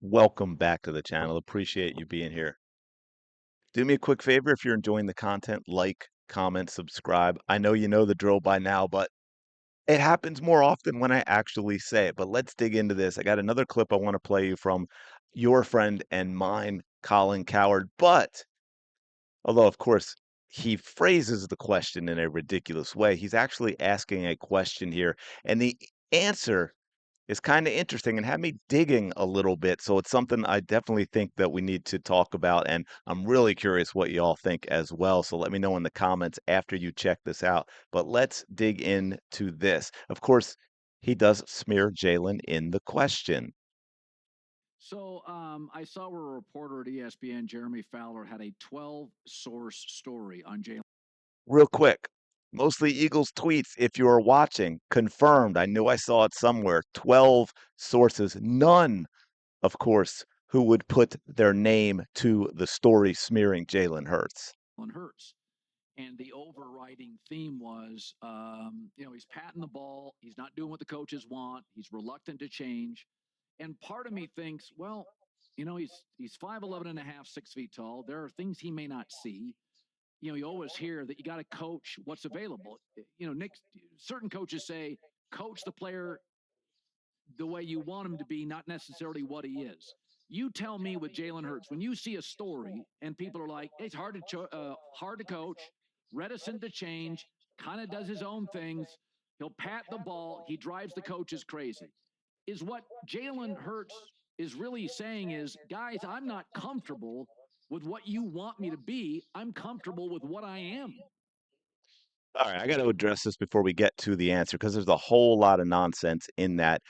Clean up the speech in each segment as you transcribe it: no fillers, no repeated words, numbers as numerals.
Welcome back to the channel. Appreciate you being here. Do me a quick favor if you're enjoying the content, like, comment, subscribe. I know you know the drill by now, but it happens more often when I actually say it. But let's dig into this. I got another clip I want to play you from your friend and mine, Colin Cowherd. But although, of course, he phrases the question in a ridiculous way, he's actually asking a question here. And the answer is kinda interesting and had me digging a little bit, so it's something I definitely think that we need to talk about, and I'm really curious what y'all think as well, so let me know in the comments after you check this out, but let's dig into this. Of course, he does smear Jalen in the question. I saw where a reporter at ESPN, Jeremy Fowler, had a 12 source story on Jalen. Real quick, mostly Eagles tweets, if you are watching, confirmed, I knew I saw it somewhere, 12 sources, none, of course, who would put their name to the story smearing Jalen Hurts. Hurts. And the overriding theme was, he's patting the ball. He's not doing what the coaches want. He's reluctant to change. And part of me thinks, well, he's 5'11 and a half, 6 feet tall. There are things he may not see. You always hear that you got to coach what's available. Nick, certain coaches say, coach the player the way you want him to be, not necessarily what he is. You tell me with Jalen Hurts, when you see a story and people are like, it's hard to coach, reticent to change, kind of does his own things. He'll pat the ball. He drives the coaches crazy. Is what Jalen Hurts is really saying is, guys, I'm not comfortable with what you want me to be. I'm comfortable with what I am. All right, I got to address this before we get to the answer because there's a whole lot of nonsense in that.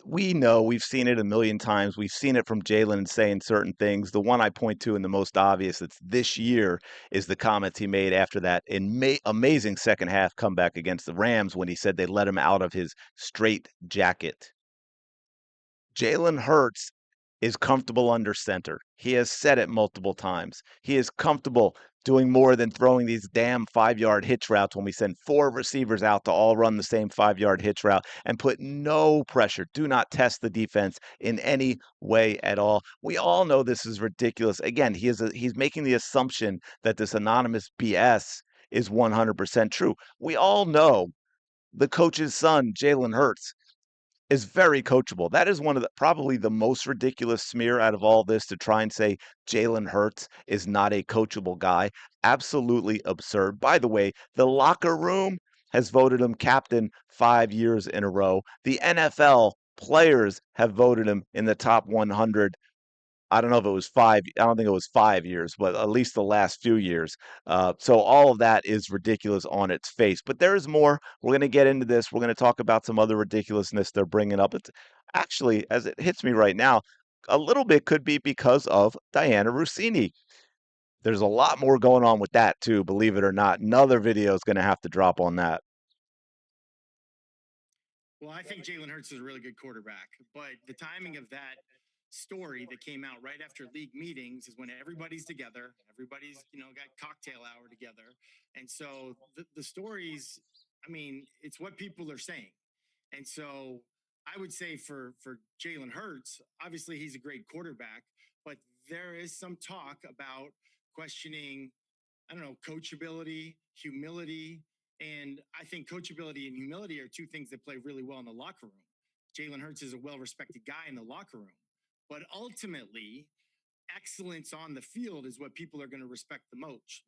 We know we've seen it a million times. We've seen it from Jalen saying certain things. The one I point to and the most obvious that's this year is the comments he made after that amazing second half comeback against the Rams when he said they let him out of his straight jacket. Jalen Hurts is comfortable under center. He has said it multiple times. He is comfortable doing more than throwing these damn 5 yard hitch routes when we send four receivers out to all run the same 5 yard hitch route and put no pressure. Do not test the defense in any way at all. We all know this is ridiculous. Again, he's making the assumption that this anonymous BS is 100% true. We all know the coach's son, Jalen Hurts, is very coachable. That is one of the probably the most ridiculous smear out of all this to try and say Jalen Hurts is not a coachable guy. Absolutely absurd. By the way, the locker room has voted him captain 5 years in a row. The NFL players have voted him in the top 100. I don't know if it was five. I don't think it was 5 years, but at least the last few years. So all of that is ridiculous on its face. But there is more. We're going to get into this. We're going to talk about some other ridiculousness they're bringing up. It's actually, as it hits me right now, a little bit could be because of Diana Rossini. There's a lot more going on with that too, believe it or not. Another video is going to have to drop on that. Well, I think Jalen Hurts is a really good quarterback, but the timing of that story that came out right after league meetings is when everybody's together, everybody's got cocktail hour together, and so the stories. I mean, it's what people are saying, and so I would say for Jalen Hurts, obviously he's a great quarterback, but there is some talk about questioning, I don't know, coachability, humility. And I think coachability and humility are two things that play really well in the locker room. Jalen Hurts is a well respected guy in the locker room. But ultimately, excellence on the field is what people are going to respect the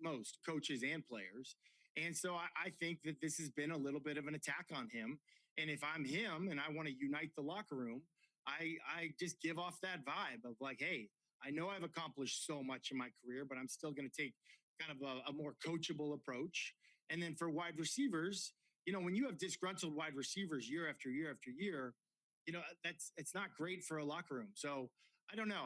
most coaches and players. And so I think that this has been a little bit of an attack on him. And if I'm him and I want to unite the locker room, I just give off that vibe of like, hey, I know I've accomplished so much in my career, but I'm still going to take kind of a more coachable approach. And then for wide receivers, when you have disgruntled wide receivers year after year after year, it's not great for a locker room. So I don't know.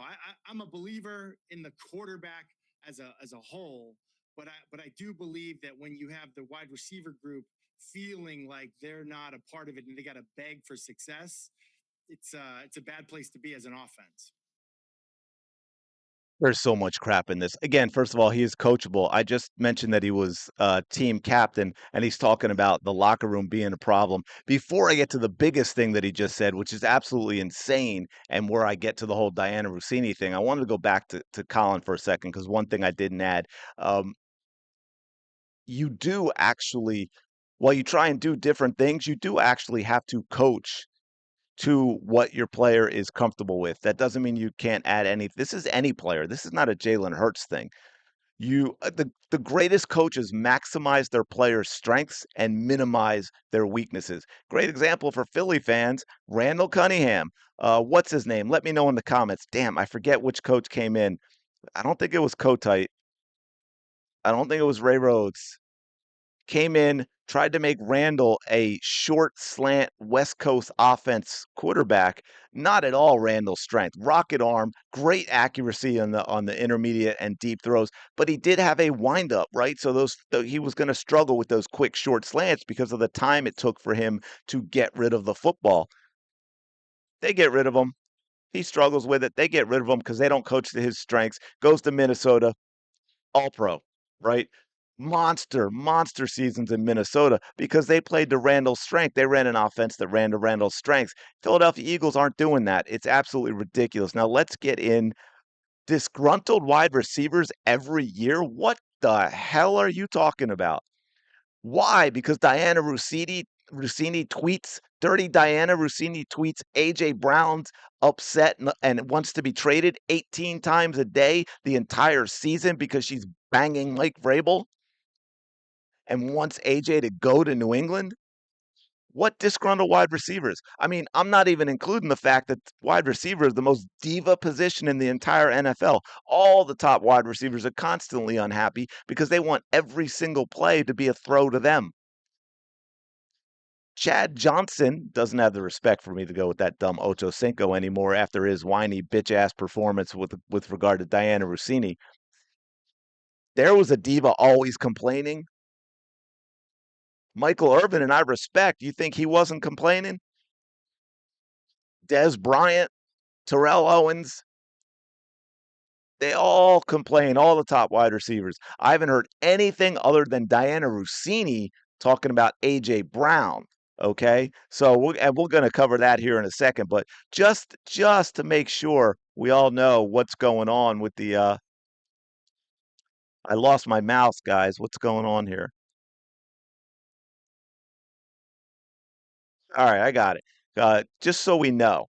I'm a believer in the quarterback as a whole, but I do believe that when you have the wide receiver group feeling like they're not a part of it and they got to beg for success, it's a bad place to be as an offense. There's so much crap in this. Again, first of all, he is coachable. I just mentioned that he was team captain, and he's talking about the locker room being a problem. Before I get to the biggest thing that he just said, which is absolutely insane, and where I get to the whole Diana Rossini thing, I wanted to go back to Colin for a second because one thing I didn't add. Um, you do actually, while you try and do different things, you do actually have to coach to what your player is comfortable with. That doesn't mean you can't add any. This is any player. This is not a Jalen Hurts thing. The greatest coaches maximize their players' strengths and minimize their weaknesses. Great example for Philly fans, Randall Cunningham. What's his name? Let me know in the comments. Damn, I forget which coach came in. I don't think it was Kotite. I don't think it was Ray Rhodes. Came in, tried to make Randall a short slant West Coast offense quarterback. Not at all Randall's strength. Rocket arm, great accuracy on the intermediate and deep throws, but he did have a windup, right? So he was going to struggle with those quick short slants because of the time it took for him to get rid of the football. They get rid of him. He struggles with it. They get rid of him because they don't coach to his strengths. Goes to Minnesota, all pro, right? Monster seasons in Minnesota because they played to Randall's strength. They ran an offense that ran to Randall's strengths. Philadelphia Eagles aren't doing that. It's absolutely ridiculous. Now let's get in disgruntled wide receivers every year. What the hell are you talking about? Why? Because Rossini tweets, dirty Diana Rossini tweets AJ Brown's upset and wants to be traded 18 times a day the entire season because she's banging Mike Vrabel and wants AJ to go to New England? What disgruntled wide receivers? I mean, I'm not even including the fact that wide receiver is the most diva position in the entire NFL. All the top wide receivers are constantly unhappy because they want every single play to be a throw to them. Chad Johnson doesn't have the respect for me to go with that dumb Ocho Cinco anymore after his whiny bitch ass performance with regard to Diana Rossini. There was a diva always complaining. Michael Irvin and I respect. You think he wasn't complaining? Des Bryant, Terrell Owens, they all complain, all the top wide receivers. I haven't heard anything other than Diana Rossini talking about AJ Brown. Okay, so we're going to cover that here in a second, but just to make sure we all know what's going on with the. I lost my mouse, guys. What's going on here? All right, I got it. Just so we know,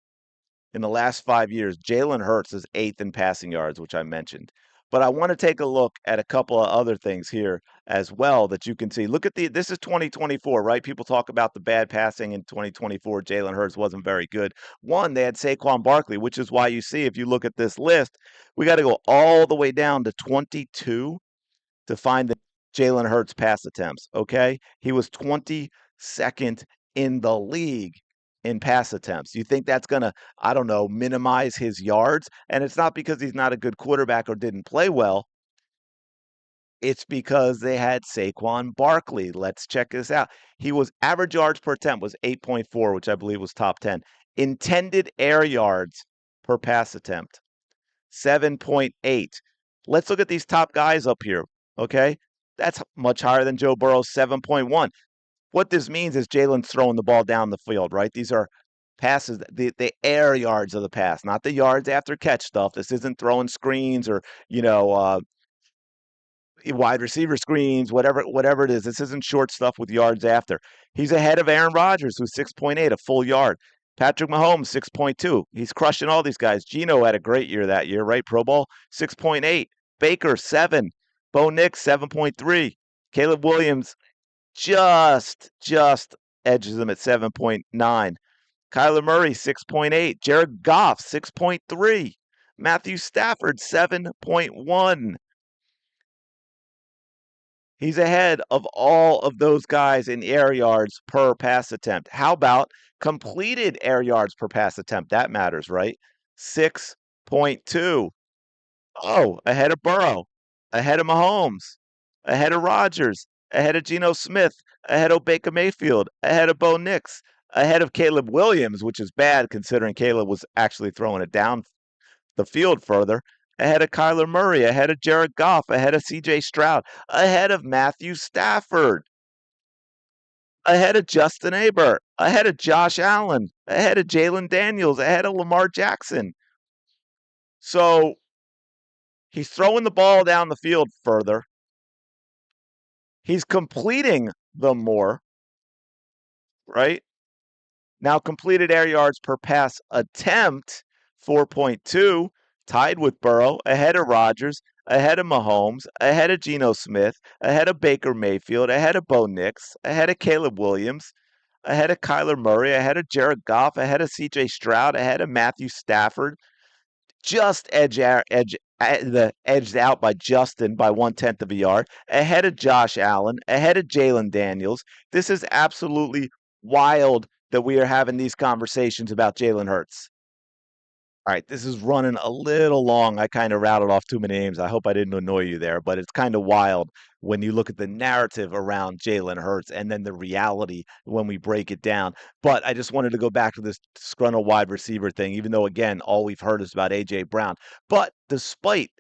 in the last 5 years, Jalen Hurts is eighth in passing yards, which I mentioned. But I want to take a look at a couple of other things here as well that you can see. Look at this is 2024, right? People talk about the bad passing in 2024. Jalen Hurts wasn't very good. One, they had Saquon Barkley, which is why you see, if you look at this list, we got to go all the way down to 22 to find the Jalen Hurts pass attempts. Okay. He was 22nd in the league in pass attempts. You think that's going to, I don't know, minimize his yards? And it's not because he's not a good quarterback or didn't play well. It's because they had Saquon Barkley. Let's check this out. He was average yards per attempt was 8.4, which I believe was top 10. Intended air yards per pass attempt, 7.8. Let's look at these top guys up here. Okay. That's much higher than Joe Burrow's 7.1. What this means is Jalen's throwing the ball down the field, right? These are passes, the air yards of the pass, not the yards after catch stuff. This isn't throwing screens or, you know, wide receiver screens, whatever it is. This isn't short stuff with yards after. He's ahead of Aaron Rodgers, who's 6.8, a full yard. Patrick Mahomes, 6.2. He's crushing all these guys. Geno had a great year that year, right? Pro Bowl, 6.8. Baker, 7. Bo Nix, 7.3. Caleb Williams just edges him at 7.9. Kyler Murray, 6.8. Jared Goff, 6.3. Matthew Stafford, 7.1. He's ahead of all of those guys in air yards per pass attempt. How about completed air yards per pass attempt? That matters, right? 6.2. Oh, ahead of Burrow, ahead of Mahomes, ahead of Rodgers, ahead of Geno Smith, ahead of Baker Mayfield, ahead of Bo Nix, ahead of Caleb Williams, which is bad considering Caleb was actually throwing it down the field further, ahead of Kyler Murray, ahead of Jared Goff, ahead of CJ Stroud, ahead of Matthew Stafford, ahead of Justin Herbert, ahead of Josh Allen, ahead of Jalen Daniels, ahead of Lamar Jackson. So he's throwing the ball down the field further. He's completing them more, right? Now, completed air yards per pass attempt, 4.2, tied with Burrow, ahead of Rodgers, ahead of Mahomes, ahead of Geno Smith, ahead of Baker Mayfield, ahead of Bo Nix, ahead of Caleb Williams, ahead of Kyler Murray, ahead of Jared Goff, ahead of CJ Stroud, ahead of Matthew Stafford, just edged out by Justin by 1/10 of a yard, ahead of Josh Allen, ahead of Jalen Daniels. This is absolutely wild that we are having these conversations about Jalen Hurts. All right, this is running a little long. I kind of rattled off too many names. I hope I didn't annoy you there, but it's kind of wild when you look at the narrative around Jalen Hurts and then the reality when we break it down. But I just wanted to go back to this disgruntled wide receiver thing, even though, again, all we've heard is about A.J. Brown. But despite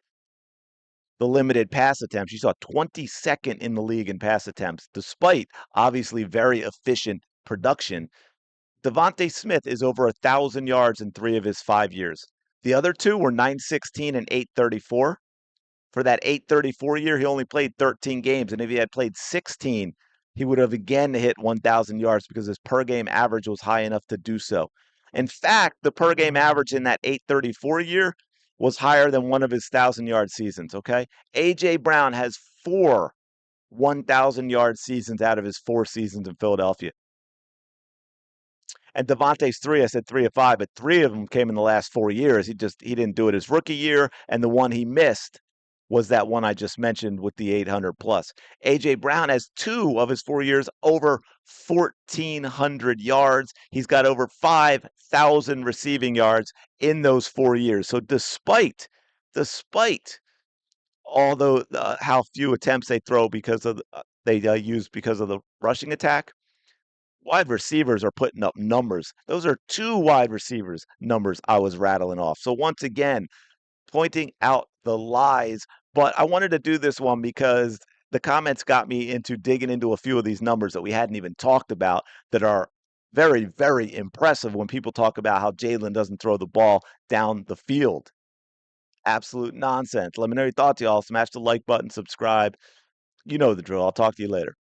the limited pass attempts, you saw 22nd in the league in pass attempts, despite obviously very efficient production. Devontae Smith is over 1,000 yards in 3 of his 5 years. The other two were 916 and 834. For that 834 year, he only played 13 games, and if he had played 16, he would have again hit 1,000 yards because his per game average was high enough to do so. In fact, the per game average in that 834 year was higher than one of his 1,000-yard seasons, okay? A.J. Brown has 4 1,000-yard seasons out of his 4 seasons in Philadelphia. And Devontae's 3, I said 3 of 5, but 3 of them came in the last 4 years. He didn't do it his rookie year, and the one he missed was that one I just mentioned with the 800 plus. A.J. Brown has 2 of his 4 years over 1,400 yards. He's got over 5,000 receiving yards in those 4 years. So despite although how few attempts they throw because of they use because of the rushing attack, wide receivers are putting up numbers. Those are 2 wide receivers numbers I was rattling off. So once again, pointing out the lies, but I wanted to do this one because the comments got me into digging into a few of these numbers that we hadn't even talked about that are very, very impressive when people talk about how Jalen doesn't throw the ball down the field. Absolute nonsense. Let me know your thoughts, y'all. Smash the like button, subscribe. You know the drill. I'll talk to you later.